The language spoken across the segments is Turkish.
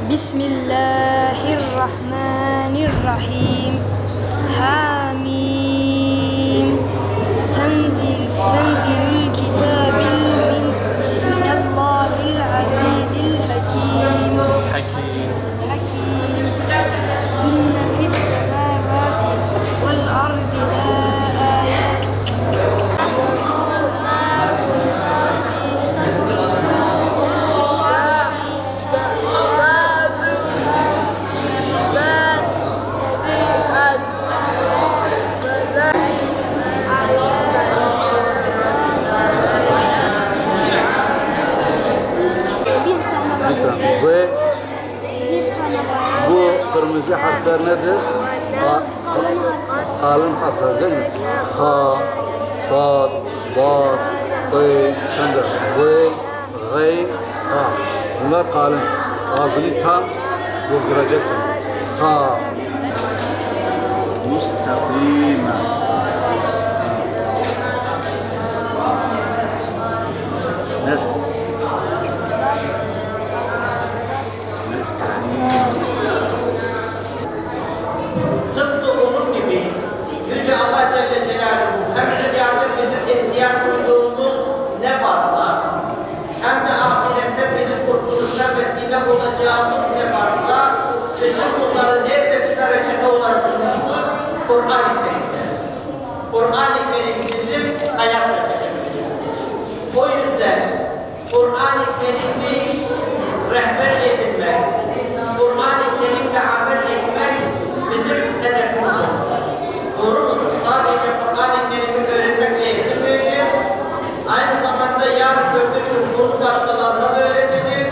Bismillahirrahmanirrahim. Hamim. Tenzilül kitabil minallahil azizil hakim. İnne fis semavati vel ardi lâayat. Z. Bu kırmızı harfler nedir? Kalın harfler değil mi? Ha, sad, bat, tı, sandır. Z, gay, ha. Bunlar kalın. Ağzını tam dolduracaksın. Ha. Müstakime. Nes. Tıpkı onun gibi Yüce Allah Celle Celaluhu hem dünyada bizim ihtiyaç duyduğumuz ne varsa hem de ahirette bizim kurtuluşa vesile olacağımız ne varsa bütün bunları nerede bize reçete olarak sunmuştur? Kur'an-ı Kerim'de. Kur'an-ı Kerim bizim hayat reçetemizdir. O yüzden Kur'an-ı Kerim'i rehber edinmek, Kur'an-ı Kerim'le amel etmek bizim hedefimiz olur. Doğru mudur? Sadece Kur'an-ı Kerim'i öğrenmekle yetinmeyeceğiz. Aynı zamanda yarın öbür gün bunu başkalarına da öğreteceğiz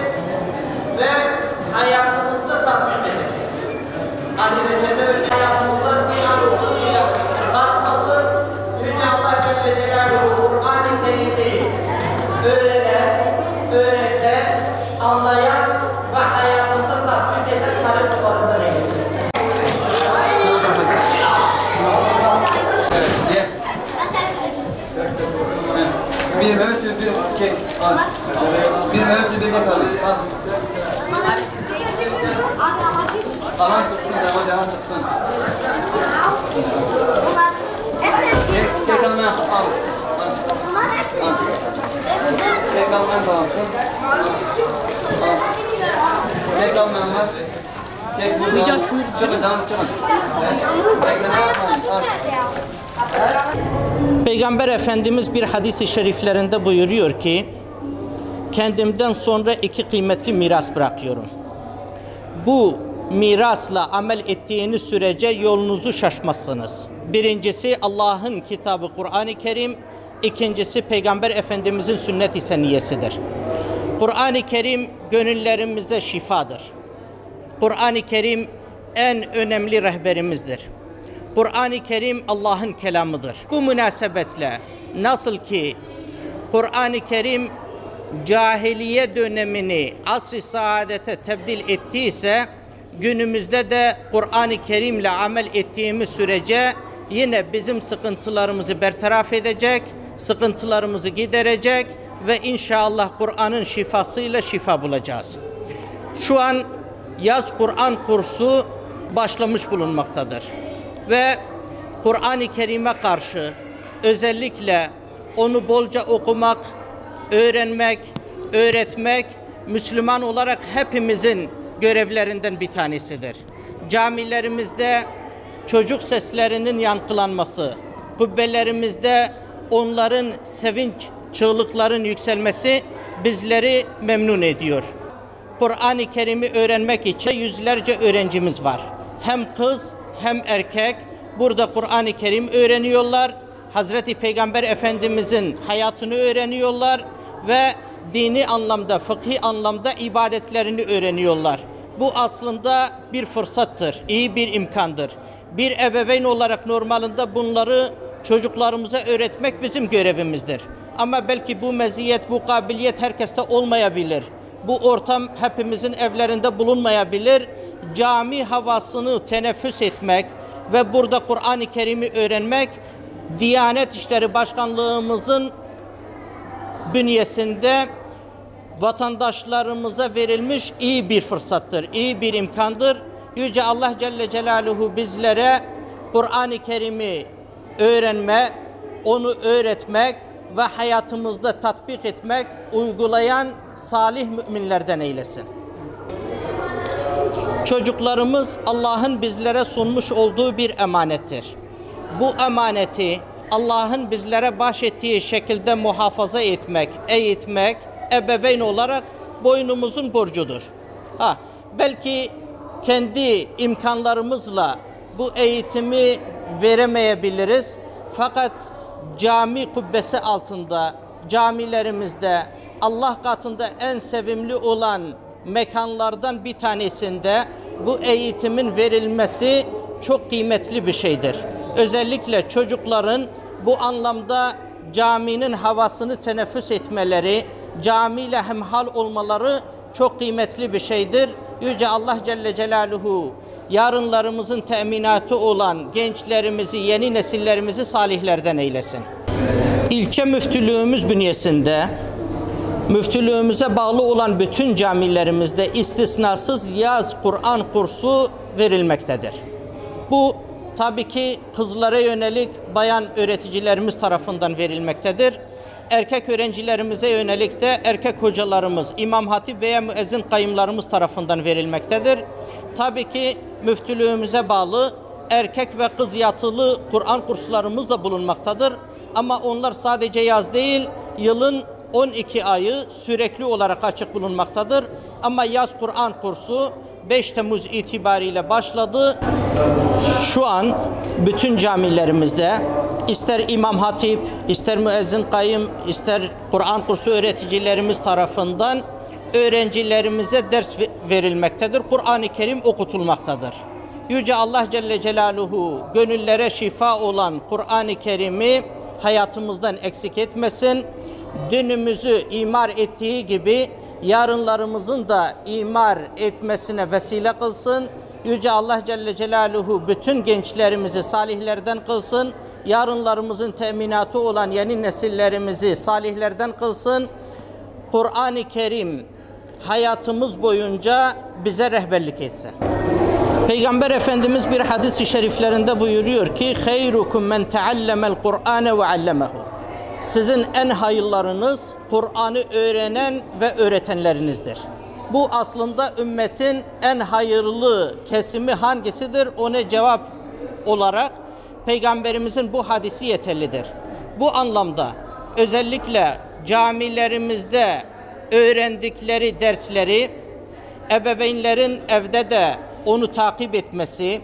ve hayatımızda tatbik edeceğiz. Hani reçete önce hayatımızdan inan usulüyle çıkartmasın. Yüce Allah Celle Celaluhu Kur'an-ı Kerim'i öğrenen, öğreten, anlayan ve hayatında tatbik eden salih kullarından eylesin. Bir meyve suyu, bir kek al. Bir meyve suyu, bir kek al. Alan çıksın, hadi alan çıksın. Kek almayan al. Kek almayan da alsın. Kek almayanlar. Kek burada. Çıkın, tamam çıkın. Bekleme yapmayın. Al. Peygamber Efendimiz bir hadis-i şeriflerinde buyuruyor ki kendimden sonra iki kıymetli miras bırakıyorum. Bu mirasla amel ettiğiniz sürece yolunuzu şaşmazsınız. Birincisi Allah'ın kitabı Kur'an-ı Kerim, ikincisi Peygamber Efendimizin sünnet-i seniyesidir. Kur'an-ı Kerim gönüllerimize şifadır. Kur'an-ı Kerim en önemli rehberimizdir. Kur'an-ı Kerim Allah'ın kelamıdır. Bu münasebetle nasıl ki Kur'an-ı Kerim cahiliye dönemini asr-ı saadete tebdil ettiyse, günümüzde de Kur'an-ı Kerim'le amel ettiğimiz sürece yine bizim sıkıntılarımızı bertaraf edecek, sıkıntılarımızı giderecek ve inşallah Kur'an'ın şifasıyla şifa bulacağız. Şu an yaz Kur'an kursu başlamış bulunmaktadır. Ve Kur'an-ı Kerim'e karşı özellikle onu bolca okumak, öğrenmek, öğretmek Müslüman olarak hepimizin görevlerinden bir tanesidir. Camilerimizde çocuk seslerinin yankılanması, kubbelerimizde onların sevinç çığlıkların yükselmesi bizleri memnun ediyor. Kur'an-ı Kerim'i öğrenmek için yüzlerce öğrencimiz var. Hem kız hem erkek burada Kur'an-ı Kerim öğreniyorlar. Hazreti Peygamber Efendimizin hayatını öğreniyorlar ve dini anlamda, fıkhi anlamda ibadetlerini öğreniyorlar. Bu aslında bir fırsattır, iyi bir imkandır. Bir ebeveyn olarak normalinde bunları çocuklarımıza öğretmek bizim görevimizdir. Ama belki bu meziyet, bu kabiliyet herkeste olmayabilir. Bu ortam hepimizin evlerinde bulunmayabilir. Cami havasını teneffüs etmek ve burada Kur'an-ı Kerim'i öğrenmek, Diyanet İşleri Başkanlığımızın bünyesinde vatandaşlarımıza verilmiş iyi bir fırsattır, iyi bir imkandır. Yüce Allah Celle Celaluhu bizlere Kur'an-ı Kerim'i öğrenme, onu öğretmek ve hayatımızda tatbik etmek, uygulayan salih müminlerden eylesin. Çocuklarımız Allah'ın bizlere sunmuş olduğu bir emanettir. Bu emaneti Allah'ın bizlere bahşettiği şekilde muhafaza etmek, eğitmek, ebeveyn olarak boynumuzun borcudur. Belki kendi imkanlarımızla bu eğitimi veremeyebiliriz. Fakat cami kubbesi altında, camilerimizde, Allah katında en sevimli olan mekanlardan bir tanesinde bu eğitimin verilmesi çok kıymetli bir şeydir. Özellikle çocukların bu anlamda caminin havasını teneffüs etmeleri, camiyle hemhal olmaları çok kıymetli bir şeydir. Yüce Allah Celle Celaluhu yarınlarımızın teminatı olan gençlerimizi, yeni nesillerimizi salihlerden eylesin. İlçe müftülüğümüz bünyesinde, müftülüğümüze bağlı olan bütün camilerimizde istisnasız yaz Kur'an kursu verilmektedir. Bu tabii ki kızlara yönelik bayan öğreticilerimiz tarafından verilmektedir. Erkek öğrencilerimize yönelik de erkek hocalarımız, İmam Hatip veya müezzin kayımlarımız tarafından verilmektedir. Tabii ki müftülüğümüze bağlı erkek ve kız yatılı Kur'an kurslarımız da bulunmaktadır. Ama onlar sadece yaz değil, yılın 12 ayı sürekli olarak açık bulunmaktadır. Ama yaz Kur'an kursu 5 Temmuz itibariyle başladı. Şu an bütün camilerimizde ister İmam Hatip, ister müezzin kayım, ister Kur'an kursu öğreticilerimiz tarafından öğrencilerimize ders verilmektedir. Kur'an-ı Kerim okutulmaktadır. Yüce Allah Celle Celaluhu gönüllere şifa olan Kur'an-ı Kerim'i hayatımızdan eksik etmesin. Dünümüzü imar ettiği gibi yarınlarımızın da imar etmesine vesile kılsın. Yüce Allah Celle Celaluhu bütün gençlerimizi salihlerden kılsın. Yarınlarımızın teminatı olan yeni nesillerimizi salihlerden kılsın. Kur'an-ı Kerim hayatımız boyunca bize rehberlik etsin. Peygamber Efendimiz bir hadis-i şeriflerinde buyuruyor ki: "Hayrukum men teallemel Kur'ane ve allemehu." Sizin en hayırlarınız Kur'an'ı öğrenen ve öğretenlerinizdir. Bu aslında ümmetin en hayırlı kesimi hangisidir? Ona cevap olarak Peygamberimizin bu hadisi yeterlidir. Bu anlamda özellikle camilerimizde öğrendikleri dersleri ebeveynlerin evde de onu takip etmesi,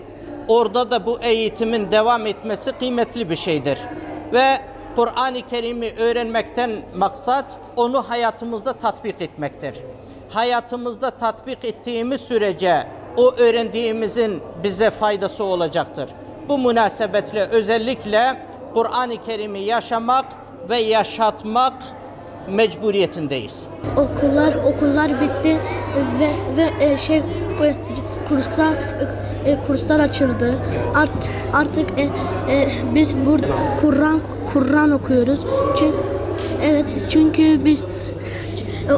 orada da bu eğitimin devam etmesi kıymetli bir şeydir. Ve Kur'an-ı Kerim'i öğrenmekten maksat onu hayatımızda tatbik etmektir. Hayatımızda tatbik ettiğimiz sürece o öğrendiğimizin bize faydası olacaktır. Bu münasebetle özellikle Kur'an-ı Kerim'i yaşamak ve yaşatmak mecburiyetindeyiz. Okullar bitti ve kurslar açıldı. Artık biz burada Kur'an okuyoruz. Çünkü biz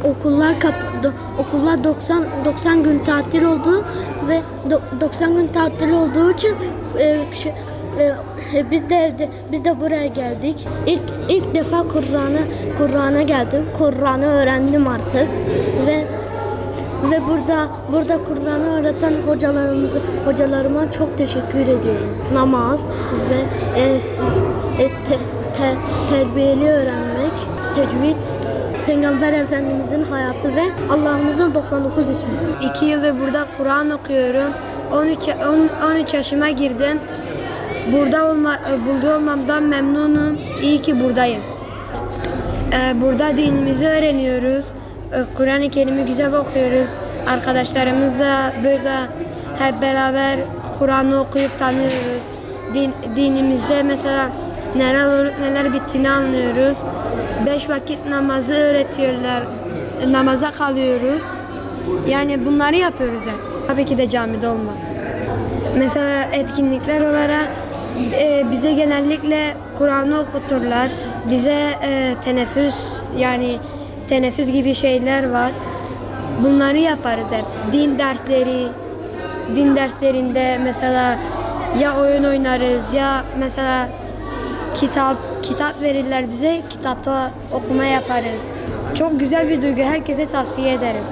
okullar 90 gün tatil oldu ve 90 gün tatil olduğu için biz de buraya geldik. İlk defa Kur'an'a geldim. Kur'an'ı öğrendim artık ve burada Kur'an'ı öğreten hocalarıma çok teşekkür ediyorum. Namaz ve terbiyeli öğrenmek, tecvid, Peygamber Efendimizin hayatı ve Allah'ımızın 99 ismi. 2 yıldır burada Kur'an okuyorum. 13 yaşıma girdim. Burada olmamdan memnunum. İyi ki buradayım. Burada dinimizi öğreniyoruz. Kur'an-ı Kerim'i güzel okuyoruz. Arkadaşlarımızla burada hep beraber Kur'an'ı okuyup tanıyoruz. Dinimizde mesela neler olup neler bittiğini anlıyoruz. 5 vakit namazı öğretiyorlar. Namaza kalıyoruz. Yani bunları yapıyoruz hep. Tabii ki de camide olmak. Mesela etkinlikler olarak bize genellikle Kur'an'ı okuturlar. Bize teneffüs gibi şeyler var. Bunları yaparız hep. Din derslerinde mesela ya oyun oynarız ya mesela kitap verirler bize. Kitapta okuma yaparız. Çok güzel bir duygu. Herkese tavsiye ederim.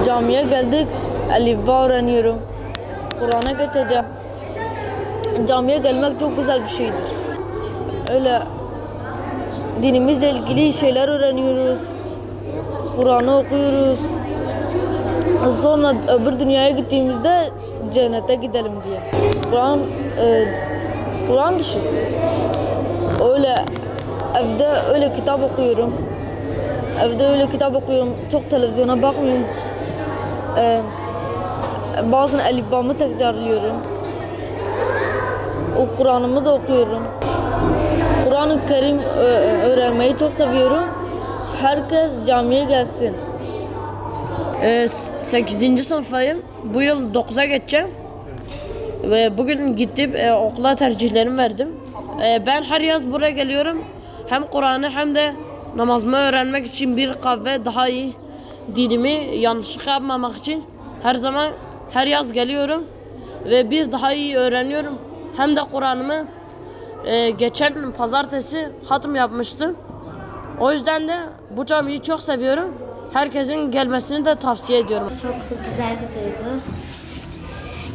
Camiye geldik. Elifba öğreniyorum. Kur'an'a geçeceğim. Camiye gelmek çok güzel bir şeydir. Öyle dinimizle ilgili şeyler öğreniyoruz. Kur'an'ı okuyoruz. Sonra öbür dünyaya gittiğimizde cennete gidelim diye. Kur'an dışı. Öyle evde öyle kitap okuyorum. Çok televizyona bakmıyorum. Bazen elifbamı tekrarlıyorum. O Kur'an'ımı da okuyorum. Kur'an-ı Kerim öğrenmeyi çok seviyorum. Herkes camiye gelsin. 8. sınıftayım. Bu yıl 9'a geçeceğim. Ve bugün gittim okula tercihlerimi verdim. Ben her yaz buraya geliyorum. Hem Kur'an'ı hem de namazımı öğrenmek için bir kahve daha iyi. Dinimi yanlışlık yapmamak için her yaz geliyorum. Ve bir daha iyi öğreniyorum. Hem de Kur'an'ımı geçen pazartesi hatım yapmıştım. O yüzden de bu camiyi çok seviyorum. Herkesin gelmesini de tavsiye ediyorum. Çok güzel bir duygu.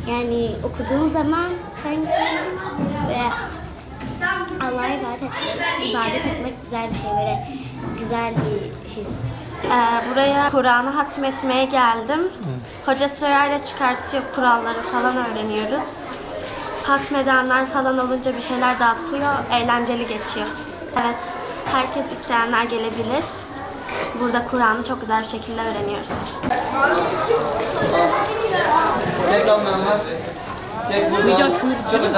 Yani okuduğun zaman sanki Allah'a ibadet etmek güzel bir şey, böyle güzel bir his. Buraya Kur'an'ı hatmetmeye geldim. Hoca sırayla çıkartıyor, kuralları falan öğreniyoruz. Hatmedenler falan olunca bir şeyler dağıtıyor, eğlenceli geçiyor. Evet, herkes isteyenler gelebilir. Burada Kur'an'ı çok güzel bir şekilde öğreniyoruz. Tek almayanlar, tek burada. Çıkın, çıkın.